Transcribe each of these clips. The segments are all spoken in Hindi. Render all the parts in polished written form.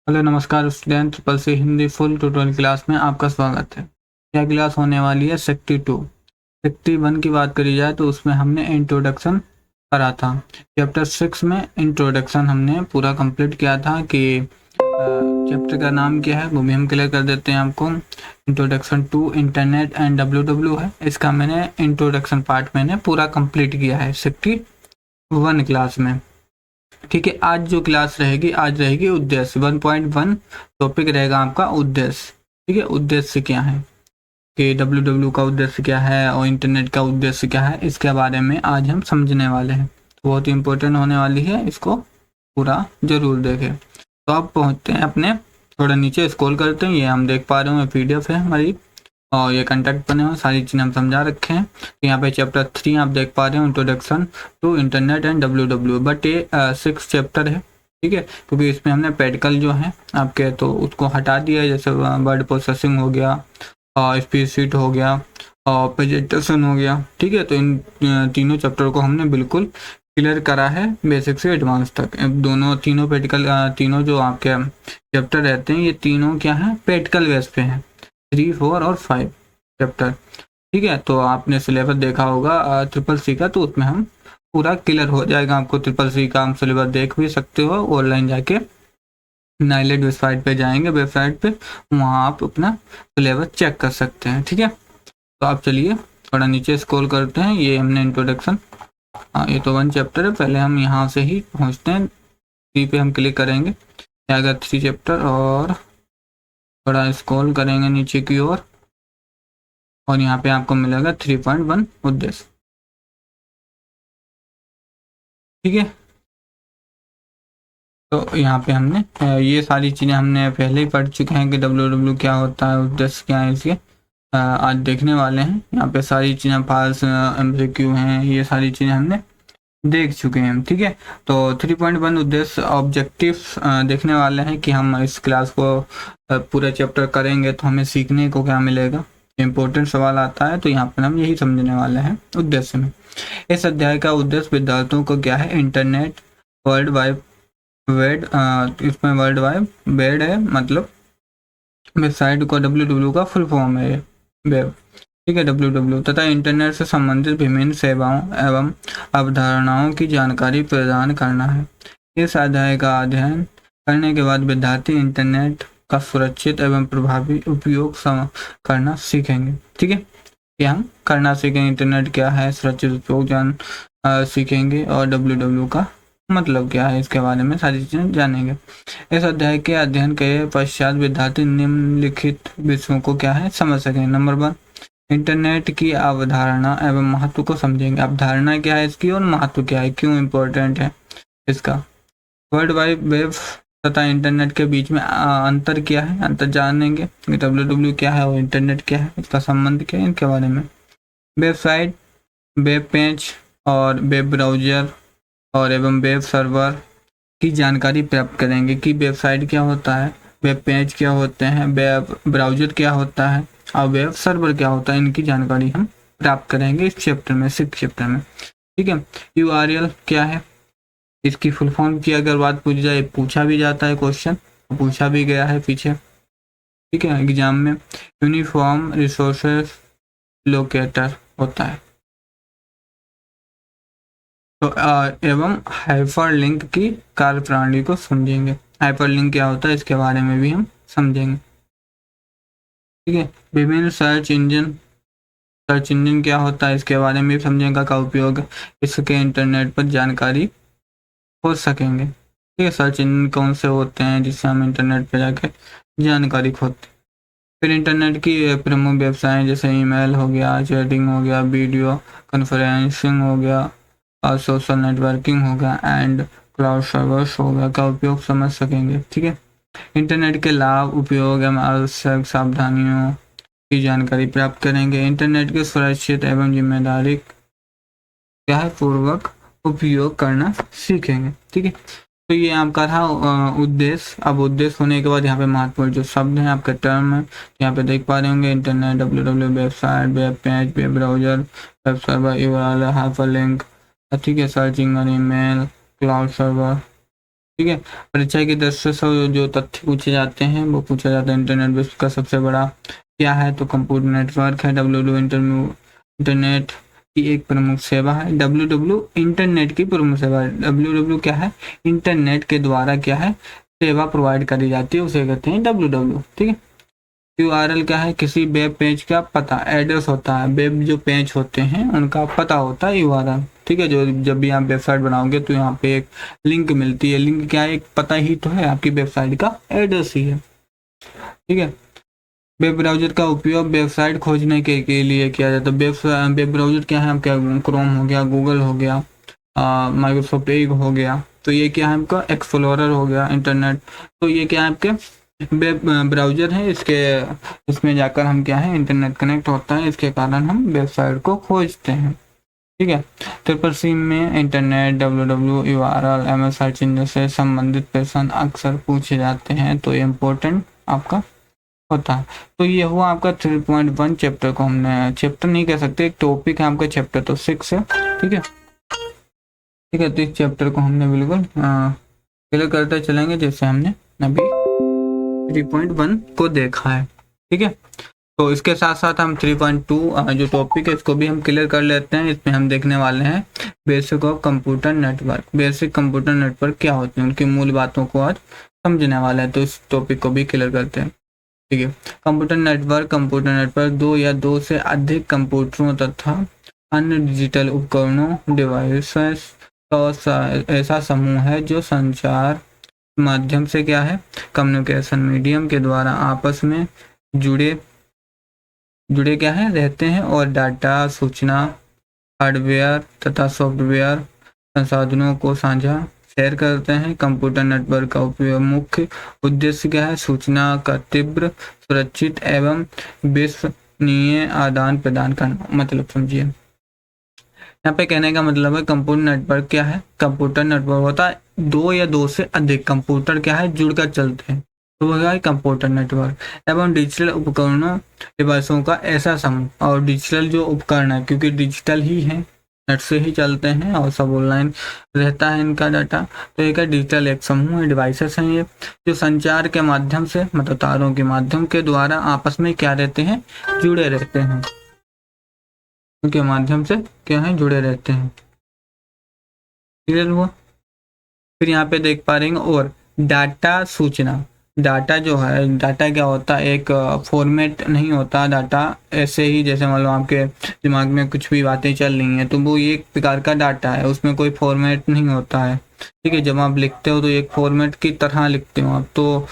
हेलो नमस्कार student triple C Hindi full tutorial class में आपका स्वागत है। यह क्लास होने वाली है सेक्टी 2। सेक्टी 1 की बात करी जाए तो उसमें हमने इंट्रोडक्शन करा था। चैप्टर 6 में इंट्रोडक्शन हमने पूरा कंप्लीट किया था कि चैप्टर का नाम क्या है वो भी हम क्लियर कर देते हैं आपको। Introduction to internet and W है। इसका मैंने इंट्रोडक्शन पार्ट मैंने पूरा कंप्लीट किया है सेक्टी 1 क्लास में। ठीक है, आज जो क्लास रहेगी आज रहेगी उद्देश्य 1.1 टॉपिक रहेगा आपका उद्देश्य। ठीक है, उद्देश्य क्या है कि डब्ल्यू का उद्देश्य क्या है और इंटरनेट का उद्देश्य क्या है, इसके बारे में आज हम समझने वाले हैं। तो बहुत ही इंपॉर्टेंट होने वाली है, इसको पूरा जरूर देखें। तो अब पहुंचते हैं अपने, थोड़ा नीचे स्क्रॉल करते हैं। ये हम देख पा रहे हो PDF है हमारी और ये कंटेक्ट बने हुए, सारी चीज़ें हम समझा रखे हैं। तो यहाँ पे चैप्टर 3 आप देख पा रहे हो, introduction to internet and W. But ये 6 चैप्टर है। ठीक है, क्योंकि इसमें हमने पेडिकल जो है आपके तो उसको हटा दिया है, जैसे वर्ड प्रोसेसिंग हो गया और स्पीच शीट हो गया और प्रेजेंटेशन हो गया। ठीक है, तो इन तीनों चैप्टर को हमने बिल्कुल क्लियर करा है बेसिक से एडवांस तक। दोनों तीनों पेडिकल तीनों जो आपके चैप्टर रहते हैं ये तीनों क्या है, पेडिकल बेस पे हैं। 3, 4 और 5 चैप्टर। ठीक है, तो आपने सिलेबस देखा होगा ट्रिपल सी का, तो उसमें हम पूरा क्लियर हो जाएगा आपको। ट्रिपल सी का हम सिलेबस देख भी सकते हो ऑनलाइन जाके, नाइलेट वेबसाइट पे जाएंगे, वेबसाइट पे वहाँ आप अपना सिलेबस चेक कर सकते हैं। ठीक है, तो आप चलिए थोड़ा नीचे स्क्रॉल करते हैं। ये हमने इंट्रोडक्शन, ये तो 1 चैप्टर है। पहले हम यहाँ से ही पहुँचते हैं, 3 पे हम क्लिक करेंगे, आएगा 3 चैप्टर और थोड़ा स्क्रॉल करेंगे नीचे की ओर और यहाँ पे आपको मिलेगा 3.1 उद्देश्य। ठीक है, तो यहाँ पे हमने ये सारी चीज़ें हमने पहले ही पढ़ चुके हैं कि डब्ल्यू क्या होता है, उद्देश्य क्या है इसके। आज देखने वाले हैं। यहाँ पे सारी चीज़ें फाल्स MCQ हैं, ये सारी चीज़ें हमने देख चुके हैं। ठीक है, तो 3.1 उद्देश्य ऑब्जेक्टिव देखने वाले हैं कि हम इस क्लास को पूरा चैप्टर करेंगे तो हमें सीखने को क्या मिलेगा। इम्पोर्टेंट सवाल आता है तो यहाँ पर हम यही समझने वाले हैं उद्देश्य में। इस अध्याय का उद्देश्य विद्यार्थियों को क्या है, इंटरनेट वर्ल्ड वाइड वेड, इसमें वर्ल्ड वाइड वेड है मतलब वेबसाइट को, डब्ल्यू का फुल फॉर्म है वेब। ठीक है, डब्ल्यू तथा इंटरनेट से संबंधित विभिन्न सेवाओं एवं अवधारणाओं की जानकारी प्रदान करना है। इस अध्याय का अध्ययन करने के बाद विद्यार्थी इंटरनेट का सुरक्षित एवं प्रभावी उपयोग करना सीखेंगे। ठीक है, ये हम करना सीखेंगे। इंटरनेट क्या है, सुरक्षित उपयोग सीखेंगे और डब्ल्यू का मतलब क्या है, इसके बारे में सारी चीजें जानेंगे। इस अध्याय के अध्ययन के पश्चात विद्यार्थी निम्नलिखित विषयों को क्या है समझ सकेंगे। नंबर 1, इंटरनेट की अवधारणा एवं महत्व को समझेंगे। अवधारणा क्या है इसकी और महत्व क्या है, क्यों इम्पोर्टेंट है इसका। वर्ल्ड वाइड वेब तथा इंटरनेट के बीच में अंतर क्या है, अंतर जानेंगे। डब्ल्यू क्या है और इंटरनेट क्या है, इसका संबंध क्या है, इनके बारे में। वेबसाइट, वेब पेज और वेब ब्राउजर और एवं वेब सर्वर की जानकारी प्राप्त करेंगे कि वेबसाइट क्या होता है, वेब पेज क्या होते हैं, वेब ब्राउजर क्या होता है और वेब सर्वर क्या होता है, इनकी जानकारी हम प्राप्त करेंगे इस चैप्टर में, 6 चैप्टर में। ठीक है, URL क्या है, इसकी फुल फॉर्म की अगर बात पूछ जाए, पूछा भी जाता है क्वेश्चन, पूछा भी गया है पीछे। ठीक है, एग्जाम में यूनिफॉर्म रिसोर्सेज लोकेटर होता है। तो एवं हाइपरलिंक की कार्यप्रणाली को समझेंगे। हाइपरलिंक क्या होता है इसके बारे में भी हम समझेंगे। ठीक है, विभिन्न सर्च इंजन क्या होता है इसके बारे में भी समझेंगे, का उपयोग इसके इंटरनेट पर जानकारी खोज सकेंगे। ठीक है, सर्च इंजन कौन से होते हैं जिससे हम इंटरनेट पर जाके जानकारी खोजते हैं। फिर इंटरनेट की प्रमुख व्यवसाय जैसे ईमेल हो गया, चैटिंग हो गया, वीडियो कॉन्फ्रेंसिंग हो गया और सोशल नेटवर्किंग हो गया एंड क्लाउड सर्वर्स हो गया, का उपयोग समझ सकेंगे। ठीक है, इंटरनेट के लाभ, उपयोग एवं आवश्यक सावधानियों की जानकारी प्राप्त करेंगे। इंटरनेट के सुरक्षित एवं जिम्मेदारी क्या है पूर्वक उपयोग करना सीखेंगे। ठीक है, तो ये आपका था उद्देश्य। अब उद्देश्य होने के बाद यहाँ पे महत्वपूर्ण जो शब्द हैं आपके टर्म है, यहाँ पे देख पा रहे होंगे। Internet, W website, web page, web browser, web server, URL, hyperlink. ठीक है, search engine, email, cloud server, ठीक है। परीक्षा की दृष्टि से जो तथ्य पूछे जाते हैं वो पूछा जाता है इंटरनेट विश्व का सबसे बड़ा क्या है, तो कंप्यूटर नेटवर्क है। इंटरनेट की एक प्रमुख सेवा है। इंटरनेट की प्रमुख सेवा है। क्या है, इंटरनेट के द्वारा क्या है सेवा प्रोवाइड करी जाती है, उसे कहते हैं डब्ल्यू। ठीक है। URL क्या है, किसी वेब पेज का पता, एड्रेस होता है। वेब जो पेज होते हैं उनका पता होता है URL। ठीक है। जो जब भी आप वेबसाइट बनाओगे तो यहाँ पे एक लिंक मिलती है। लिंक क्या है, एक पता ही तो है, आपकी वेबसाइट का एड्रेस ही है। ठीक है। वेब ब्राउजर का उपयोग वेबसाइट खोजने के लिए किया जाता है। वेब ब्राउजर क्या है, आपका क्रोम हो गया, गूगल हो गया, माइक्रोसॉफ्ट एज हो गया। तो ये क्या है, आपका एक्सप्लोरर हो गया, इंटरनेट। तो ये क्या है, आपके वेब ब्राउजर है। इसमें जाकर हम क्या है, इंटरनेट कनेक्ट होता है, इसके कारण हम वेबसाइट को खोजते हैं। ठीक है। ट्रिपल सी में internet, URL, MS search engine से संबंधित प्रश्न अक्सर पूछे जाते हैं, तो ये इम्पोर्टेंट आपका होता है। तो ये हुआ आपका 3.1 चैप्टर को हमने चैप्टर नहीं कह सकते, एक टॉपिक है आपका, चैप्टर तो 6 है। ठीक है। ठीक है। तो इस चैप्टर को हमने बिल्कुल क्लियर करते चलेंगे, जैसे हमने अभी 3.1 को देखा है। ठीक है। तो इसके साथ साथ हम 3.2 जो टॉपिक है इसको भी हम क्लियर कर लेते हैं। इसमें हम देखने वाले हैं basic of computer network. Basic computer network क्या होते हैं, उनकी मूल बातों को आज समझने वाले हैं, तो इस टॉपिक को भी क्लियर करते हैं। ठीक है। कंप्यूटर नेटवर्क दो या दो से अधिक कंप्यूटरों तथा अन्य डिजिटल उपकरणों डिवाइसेस का ऐसा समूह है जो संचार माध्यम से क्या है, कम्युनिकेशन मीडियम के द्वारा आपस में जुड़े क्या है रहते हैं और डाटा, सूचना, हार्डवेयर तथा सॉफ्टवेयर संसाधनों को साझा शेयर करते हैं। कंप्यूटर नेटवर्क का उपयोग मुख्य उद्देश्य क्या है, सूचना का तीव्र, सुरक्षित एवं विश्वसनीय आदान प्रदान करना। मतलब समझिए, यहाँ पे कहने का मतलब है कंप्यूटर नेटवर्क क्या है, कंप्यूटर नेटवर्क होता है दो या दो से अधिक कंप्यूटर क्या है जुड़कर चलते हैं, तो वह है कंप्यूटर नेटवर्क। एवं डिजिटल उपकरणों डिवाइसों का ऐसा समूह। और डिजिटल जो उपकरण है, क्योंकि डिजिटल ही है, नेट से ही चलते हैं और सब ऑनलाइन रहता है इनका डाटा, तो एक डिजिटल एक समूह है, डिवाइसेस हैं ये, जो संचार के माध्यम से, मतलब तारों के माध्यम के द्वारा आपस में क्या रहते हैं, जुड़े रहते हैं, उनके माध्यम से क्या है, जुड़े रहते हैं। क्लियर हुआ। फिर यहाँ पे देख पा रहे हैं, और डाटा, सूचना। डाटा जो है, डाटा क्या होता है, एक फॉर्मेट नहीं होता डाटा ऐसे ही, जैसे मान लो आपके दिमाग में कुछ भी बातें चल रही हैं तो वो एक प्रकार का डाटा है, उसमें कोई फॉर्मेट नहीं होता है। ठीक है। जब आप लिखते हो तो एक फॉर्मेट की तरह लिखते हो आप, तो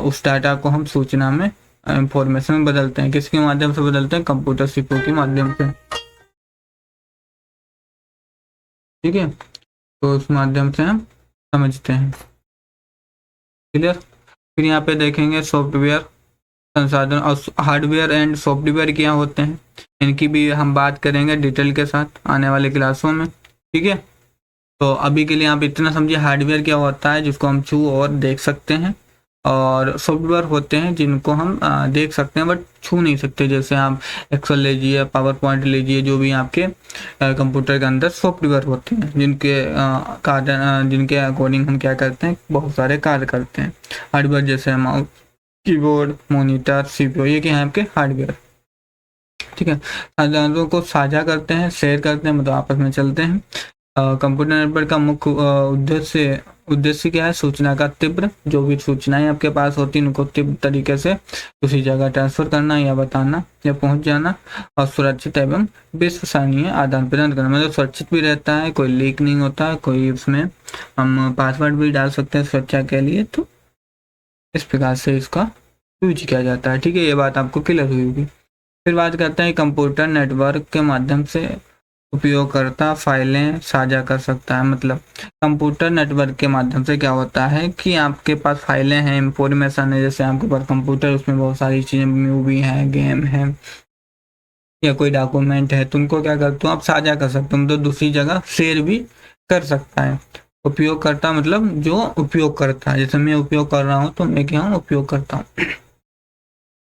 उस डाटा को हम सूचना में, इंफॉर्मेशन में बदलते हैं। किसके माध्यम से बदलते हैं, कंप्यूटर सीपीयू के माध्यम से। ठीक है। तो उस माध्यम से हम समझते हैं। क्लियर। फिर यहाँ पे देखेंगे सॉफ्टवेयर संसाधन और हार्डवेयर एंड सॉफ्टवेयर क्या होते हैं, इनकी भी हम बात करेंगे डिटेल के साथ आने वाले क्लासों में। ठीक है। तो अभी के लिए आप इतना समझिए, हार्डवेयर क्या होता है जिसको हम छू और देख सकते हैं, और सॉफ्टवेयर होते हैं जिनको हम देख सकते हैं बट छू नहीं सकते। जैसे आप एक्सेल लीजिए, पावर पॉइंट लीजिए, जो भी आपके कंप्यूटर के अंदर सॉफ्टवेयर होते हैं, जिनके अकॉर्डिंग हम क्या करते हैं, बहुत सारे कार्य करते हैं। हार्डवेयर जैसे माउस, कीबोर्ड, मॉनिटर, सीपीयू, ये क्या है आपके हार्डवेयर। ठीक है। साधनों को साझा करते हैं, शेयर करते हैं, मतलब आपस में चलते हैं। कंप्यूटर नेटवर्क का मुख्य उद्देश्य क्या है, सूचना का तीव्र, जो भी सूचनाएं आपके पास होती हैं उनको तीव्र तरीके से दूसरी जगह ट्रांसफर करना या बताना या पहुंच जाना, और सुरक्षित एवं विश्वसनीय आदान प्रदान करना, मतलब सुरक्षित भी रहता है, कोई लीक नहीं होता है, कोई उसमें हम पासवर्ड भी डाल सकते हैं सुरक्षा के लिए। तो इस प्रकार से इसका यूज किया जाता है। ठीक है। ये बात आपको क्लियर हुई होगी। फिर बात करते हैं कंप्यूटर नेटवर्क के माध्यम से उपयोगकर्ता फाइलें साझा कर सकता है। मतलब कंप्यूटर नेटवर्क के माध्यम से क्या होता है कि आपके पास फाइलें हैं, इंफॉर्मेशन है, जैसे आपके पास कंप्यूटर, उसमें बहुत सारी चीज़ें, मूवी है, गेम है या कोई डॉक्यूमेंट है, तुमको क्या करते हो, आप साझा कर सकते हो, तो दूसरी जगह शेयर भी कर सकता है। उपयोगकर्ता मतलब जो उपयोग करता है, जैसे मैं उपयोग कर रहा हूँ तो मैं क्या हूँ, उपयोग करता हूँ।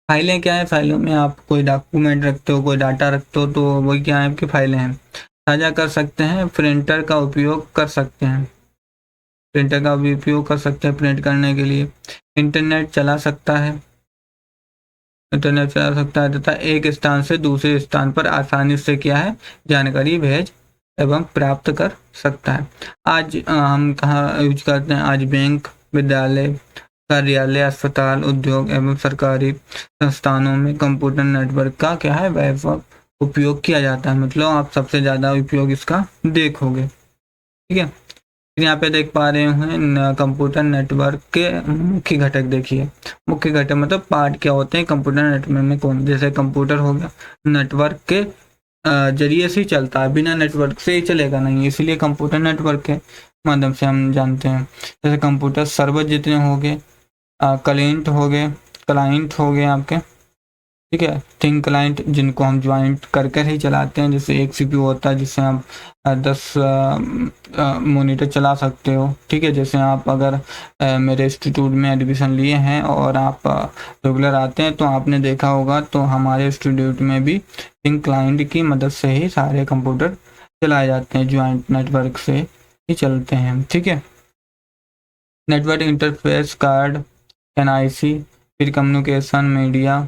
फाइलें क्या है, फाइलों में आप कोई डॉक्यूमेंट रखते हो, कोई डाटा रखते हो, तो वही क्या है, आपकी फाइलें हैं। साझा कर सकते हैं, प्रिंटर का उपयोग कर सकते हैं। प्रिंटर का भी उपयोग कर सकते हैं प्रिंट करने के लिए। इंटरनेट चला सकता है तथा एक स्थान से दूसरे स्थान पर आसानी से क्या है जानकारी भेज एवं प्राप्त कर सकता है। आज हम कहाँ यूज करते हैं, आज बैंक, विद्यालय, कार्यालय, अस्पताल, उद्योग एवं सरकारी संस्थानों में कंप्यूटर नेटवर्क का क्या है व्यापक उपयोग किया जाता है। मतलब आप सबसे ज़्यादा उपयोग इसका देखोगे। ठीक है, यहाँ पे देख पा रहे हैं कंप्यूटर नेटवर्क के मुख्य घटक। देखिए मुख्य घटक मतलब पार्ट क्या होते हैं कंप्यूटर नेटवर्क में कौन, जैसे कंप्यूटर हो गया नेटवर्क के जरिए से ही चलता है, बिना नेटवर्क से ही चलेगा नहीं, इसलिए कंप्यूटर नेटवर्क के माध्यम से हम जानते हैं। जैसे कंप्यूटर सर्वर जितने हो गए, क्लाइंट हो गए आपके, ठीक है, थिंक क्लाइंट जिनको हम ज्वाइंट कर ही चलाते हैं। जैसे एक सीपीयू होता है जिससे आप 10 मॉनिटर चला सकते हो। ठीक है, जैसे आप अगर मेरे इंस्टीट्यूट में एडमिशन लिए हैं और आप रेगुलर आते हैं तो आपने देखा होगा तो हमारे इंस्टीट्यूट में भी थिंक क्लाइंट की मदद से ही सारे कंप्यूटर चलाए जाते हैं, ज्वाइंट नेटवर्क से ही चलते हैं। ठीक है, नेटवर्क इंटरफेस कार्ड, एनआईसी, फिर कम्युनिकेशन मीडिया,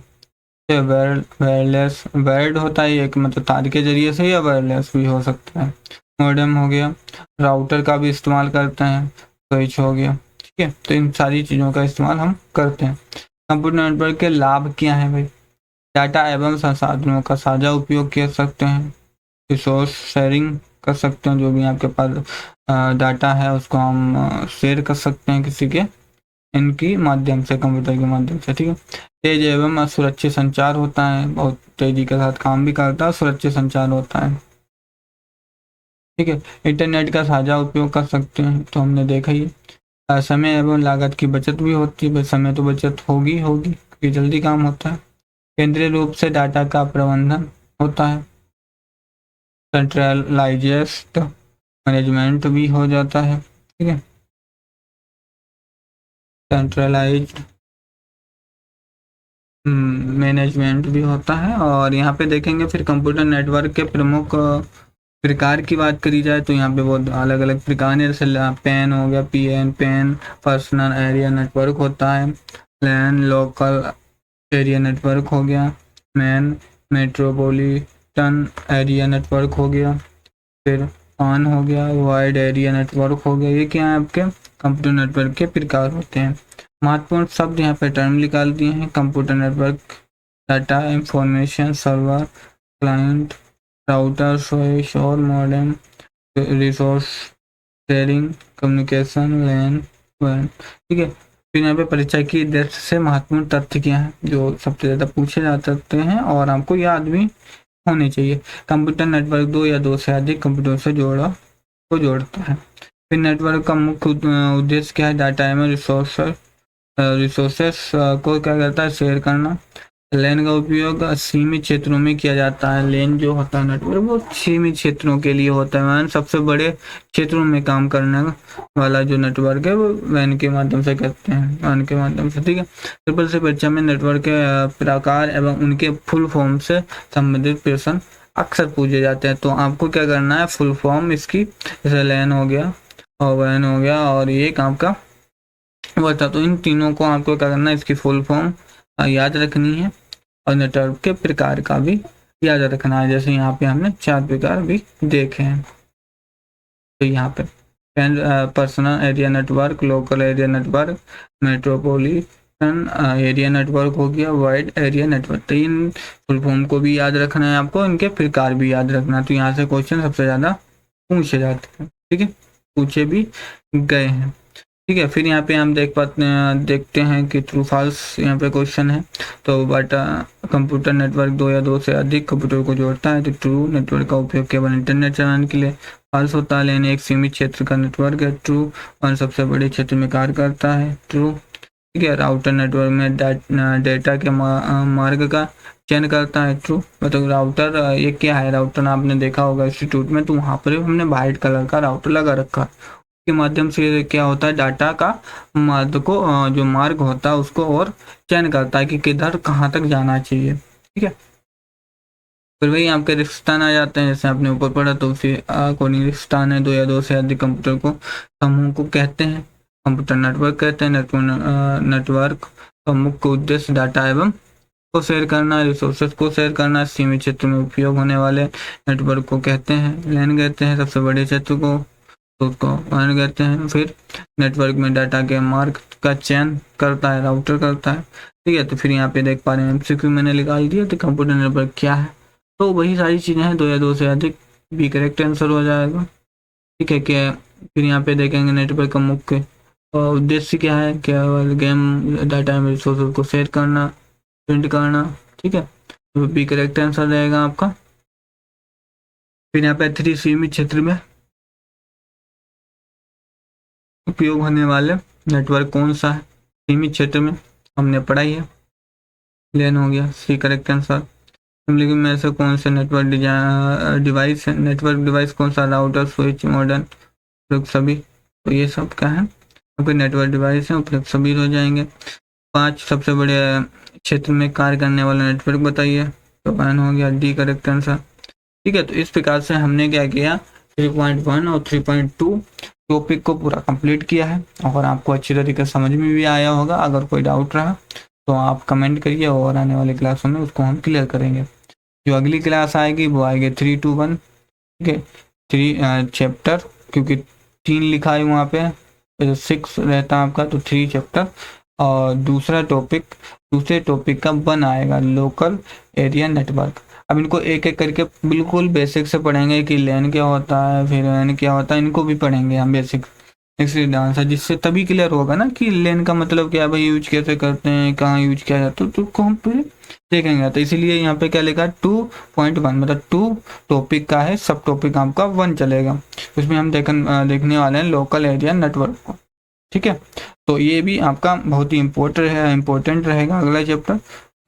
वायरलेस, वायर्ड होता है एक मतलब तार के जरिए से, या वायरलेस भी हो सकता है। मॉडेम हो गया, राउटर का भी इस्तेमाल करते हैं, स्विच हो गया। ठीक है, तो इन सारी चीज़ों का इस्तेमाल हम करते हैं। कंप्यूटर नेटवर्क के लाभ क्या हैं भाई? डाटा एवं संसाधनों का साझा उपयोग कर सकते हैं, रिसोर्स शेयरिंग कर सकते हैं, जो भी आपके पास डाटा है उसको हम शेयर कर सकते हैं किसी के इनकी माध्यम से, कंप्यूटर के माध्यम से। ठीक है, तेज एवं सुरक्षित संचार होता है, बहुत तेजी के साथ काम भी करता है, सुरक्षित संचार होता है। ठीक है, इंटरनेट का साझा उपयोग कर सकते हैं, तो हमने देखा ही समय एवं लागत की बचत भी होती है। समय तो बचत होगी क्योंकि जल्दी काम होता है। केंद्रीय रूप से डाटा का प्रबंधन होता है, सेंट्रलाइज्ड मैनेजमेंट भी हो जाता है। ठीक है, सेंट्रलाइज्ड मैनेजमेंट भी होता है। और यहाँ पे देखेंगे फिर कंप्यूटर नेटवर्क के प्रमुख प्रकार की बात करी जाए तो यहाँ पे बहुत अलग अलग प्रकार है। जैसे पेन हो गया, पेन पर्सनल एरिया नेटवर्क होता है, लैन लोकल एरिया नेटवर्क हो गया, मैन मेट्रोपॉलिटन एरिया नेटवर्क हो गया, फिर पान हो गया, वाइड एरिया नेटवर्क हो गया। ये क्या है आपके कंप्यूटर नेटवर्क के प्रकार होते हैं। महत्वपूर्ण शब्द यहाँ पे टर्म निकाल दिए हैं। Computer network, data information server, client, router, switch और मॉडेम, रिसोर्स शेयरिंग, कम्युनिकेशन, लैन वैन। ठीक है, फिर यहाँ पे परीक्षा की दृष्टि से महत्वपूर्ण तथ्य क्या है जो सबसे ज़्यादा पूछे जा सकते हैं और आपको याद भी होने चाहिए। कंप्यूटर नेटवर्क दो या दो से अधिक कंप्यूटर से जोड़ता है। फिर नेटवर्क का मुख्य उद्देश्य क्या है? डाटा एवं रिसोर्सेस को क्या करता है? शेयर करना। लैन का उपयोग सीमित क्षेत्रों में किया जाता है। लैन जो होता है नेटवर्क वो सीमित क्षेत्रों के लिए होता है। वैन सबसे बड़े क्षेत्रों में काम करने वाला जो नेटवर्क है वो वैन के माध्यम से करते हैं, वैन के माध्यम से। ठीक है, ट्रिपल सी परीक्षा में नेटवर्क के प्रकार एवं उनके फुल फॉर्म से संबंधित प्रश्न अक्सर पूछे जाते हैं। तो आपको क्या करना है, फुल फॉर्म इसकी, जैसे लैन हो गया और वैन हो गया और ये काम का बता, तो इन तीनों को आपको क्या करना है, इसकी फुल फॉर्म याद रखनी है और नेटवर्क के प्रकार का भी याद रखना है। जैसे यहाँ पे हमने 4 प्रकार भी देखे हैं। तो यहाँ पे personal area network, local area network, metropolitan area network हो गया, वाइड एरिया नेटवर्क। तो इन फुल फॉर्म को भी याद रखना है आपको, इनके प्रकार भी याद रखना है। तो यहाँ से क्वेश्चन सबसे ज़्यादा पूछे जाते हैं। ठीक है, पूछे भी गए हैं। ठीक है, फिर यहाँ पे हम देखते हैं कि ट्रू फॉल्स यहाँ पे क्वेश्चन है। तो बट कंप्यूटर नेटवर्क दो या दो से अधिक कंप्यूटर को जोड़ता है। तो ट्रू, नेटवर्क का उपयोग केवल इंटरनेट चलाने के लिए। फॉल्स होता है, लेकिन एक सीमित क्षेत्र का नेटवर्क है। ट्रू, वन सबसे बड़े क्षेत्र में कार्य करता है। ट्रू। ठीक है, राउटर नेटवर्क में डेटा के मार्ग का चयन करता है। ट्रू, मतलब राउटर ये क्या है, राउटर आपने देखा होगा इंस्टीट्यूट में, तो वहाँ पर हमने वाइट कलर का राउटर लगा रखा के माध्यम से क्या होता है, डाटा का मार्ग को जो मार्ग होता है उसको और चयन करता है कि किधर कहाँ तक जाना चाहिए। ठीक है, फिर वही आपके रिक्त स्थान आ जाते हैं, जैसे आपने ऊपर पढ़ा, तो उसी अकॉर्डिंग रिक्त स्थान है। 2 या 2 से अधिक कंप्यूटर को समूह को कहते हैं, कंप्यूटर नेटवर्क कहते हैं। नेटवर्क का मुख्य उद्देश्य डाटा एवं को शेयर करना, रिसोर्सेज को शेयर करना। सीमित क्षेत्र में उपयोग होने वाले नेटवर्क को कहते हैं लैन कहते हैं। सबसे बड़े क्षेत्र को तो उसको WAN कहते हैं। फिर नेटवर्क में डाटा के मार्ग का चयन करता है, राउटर करता है, ठीक है। तो फिर यहाँ पे देख पा रहे हैं MCQ मैंने निकाल दिया। तो कंप्यूटर नेटवर्क क्या है, तो वही सारी चीज़ें हैं। 2 या 2 से अधिक भी करेक्ट आंसर हो जाएगा, ठीक है। क्या फिर यहाँ पे देखेंगे नेटवर्क का मुख्य उद्देश्य क्या है, केवल गेम डाटा में रिसोर्स को शेयर करना, प्रिंट करना, ठीक है। तो बी करेक्ट आंसर रहेगा आपका। फिर यहाँ पे 3 सीमित क्षेत्र में उपयोग होने वाले नेटवर्क कौन सा है, सीमित क्षेत्र में हमने पढ़ा ही है, लेन हो गया, सी करेक्ट आंसर। लेकिन में से कौन से नेटवर्क डिवाइस है, नेटवर्क डिवाइस कौन सा, राउटर, स्विच, मॉडेम, उपयुक्त सभी। तो ये सब क्या है आपके नेटवर्क डिवाइस है, उपयुक्त सभी हो जाएंगे। 5 सबसे बड़े क्षेत्र में कार्य करने वाला नेटवर्क बताइए, तो WAN हो गया, डी करेक्ट आंसर, ठीक है। तो इस प्रकार से हमने क्या किया, 3.1 और 3.2 टॉपिक को पूरा कंप्लीट किया है। और आपको अच्छी तरीके से समझ में भी आया होगा। अगर कोई डाउट रहा तो आप कमेंट करिए, और आने वाली क्लासों में उसको हम क्लियर करेंगे। जो अगली क्लास आएगी वो आएगी 3-2-1, ठीक है। 3 चैप्टर, क्योंकि 3 लिखा है वहाँ पे, 6 रहता है आपका, तो 3 चैप्टर। और दूसरे टॉपिक का 1 आएगा, लोकल एरिया नेटवर्क। अब इनको एक एक करके बिल्कुल बेसिक से पढ़ेंगे कि लैन क्या होता है, फिर WAN क्या होता है, इनको भी पढ़ेंगे हम बेसिक आंसर, जिससे तभी क्लियर होगा ना कि लैन का मतलब क्या है भाई, यूज कैसे करते हैं, कहाँ यूज किया जाता है, तो उसको हम फिर देखेंगे। तो इसीलिए यहाँ पे क्या लिखा है 2.1, मतलब 2 टॉपिक का है, सब टॉपिक आपका 1 चलेगा। उसमें हम देखने वाले हैं लोकल एरिया नेटवर्क को, ठीक है। तो ये भी आपका बहुत ही इम्पोर्टेंट रहेगा। अगला चैप्टर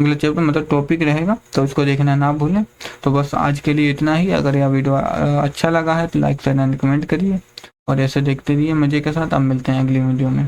मतलब टॉपिक रहेगा, तो उसको देखना ना भूलें। तो बस आज के लिए इतना ही। अगर यह वीडियो अच्छा लगा है तो लाइक शेयर एंड कमेंट करिए, और ऐसे देखते रहिए मजे के साथ। अब मिलते हैं अगली वीडियो में।